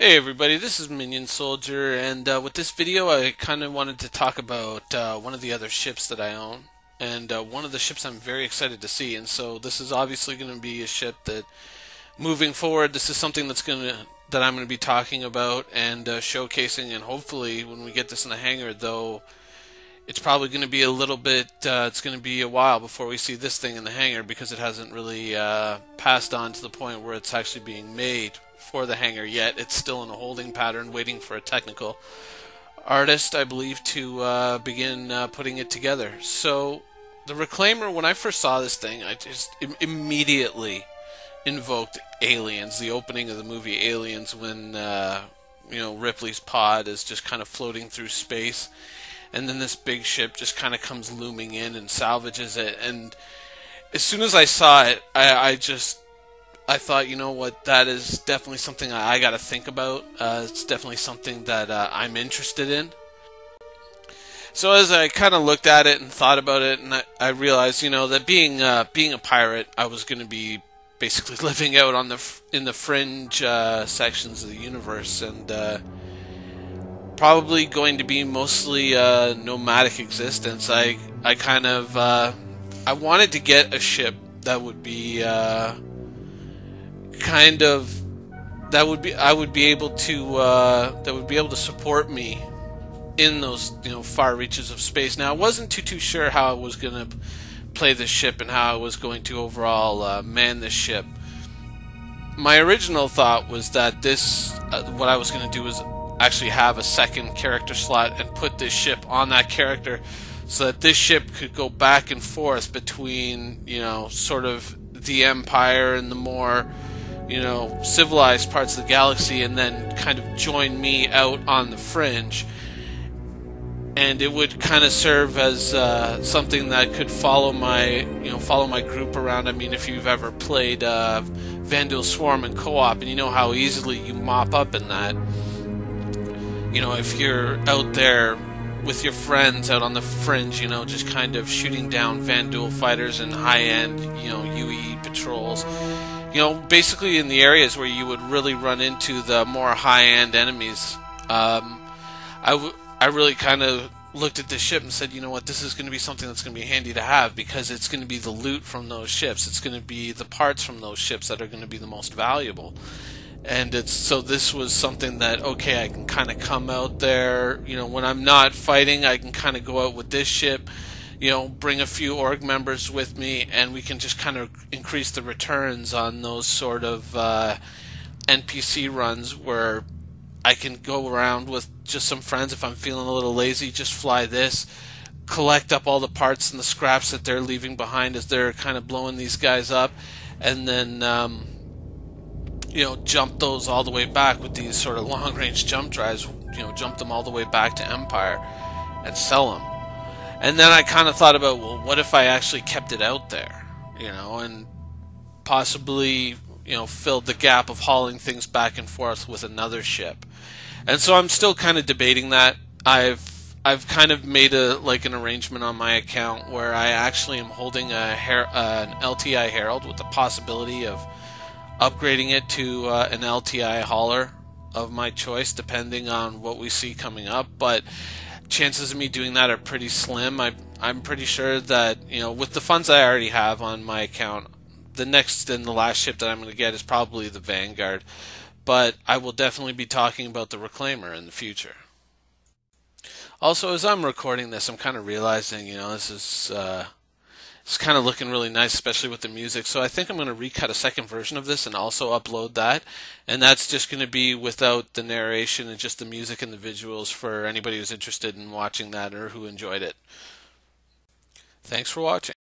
Hey everybody, this is Minion Soldier, and with this video I kind of wanted to talk about one of the other ships that I own, and one of the ships I'm very excited to see. And so this is obviously going to be a ship that, moving forward, this is something that I'm going to be talking about and showcasing, and hopefully when we get this in the hangar, though it's probably going to be a little bit, it's going to be a while before we see this thing in the hangar because it hasn't really passed on to the point where it's actually being made for the hangar yet. It's still in a holding pattern waiting for a technical artist, I believe, to begin putting it together. So the Reclaimer, when I first saw this thing, I just immediately invoked Aliens, the opening of the movie Aliens, when Ripley's pod is just kind of floating through space, and then this big ship just kind of comes looming in and salvages it. And as soon as I saw it, I thought, you know what, that is definitely something I got to think about. It's definitely something that I'm interested in. So as I kind of looked at it and thought about it, and I realized, that being a pirate, I was going to be basically living out in the fringe sections of the universe, and probably going to be mostly nomadic existence. I wanted to get a ship that would be I would be able to support me in those far reaches of space. Now I wasn't too sure how I was going to play this ship and how I was going to overall man this ship. My original thought was that what I was going to do was actually have a second character slot and put this ship on that character, so that this ship could go back and forth between sort of the Empire and the more civilized parts of the galaxy, and then kind of join me out on the fringe. And it would kind of serve as something that could follow my group around. I mean, if you've ever played Vanduul Swarm in co-op, and you know how easily you mop up in that. If you're out there with your friends out on the fringe, just kind of shooting down Vanduul fighters and high-end, UE patrols. Basically in the areas where you would really run into the more high-end enemies. I really kind of looked at this ship and said, you know what, this is going to be something that's going to be handy to have, because it's going to be the loot from those ships. It's going to be the parts from those ships that are going to be the most valuable. And so this was something that, okay, I can kind of come out there, when I'm not fighting, I can kind of go out with this ship, bring a few org members with me, and we can just kind of increase the returns on those sort of NPC runs where I can go around with just some friends. If I'm feeling a little lazy, just fly this, collect up all the parts and the scraps that they're leaving behind as they're kind of blowing these guys up, and then jump those all the way back with these sort of long-range jump drives, jump them all the way back to Empire and sell them. And then I kind of thought about, well, what if I actually kept it out there, and possibly, filled the gap of hauling things back and forth with another ship. And so I'm still kind of debating that. I've kind of made an arrangement on my account where I actually am holding an LTI Herald with the possibility of upgrading it to an LTI hauler of my choice, depending on what we see coming up. But chances of me doing that are pretty slim. I'm pretty sure that with the funds I already have on my account, the next and the last ship that I'm going to get is probably the Vanguard. But I will definitely be talking about the Reclaimer in the future. Also, as I'm recording this, I'm kind of realizing this is it's kind of looking really nice, especially with the music. So I think I'm going to recut a second version of this and also upload that. And that's just going to be without the narration and just the music and the visuals for anybody who's interested in watching that or who enjoyed it. Thanks for watching.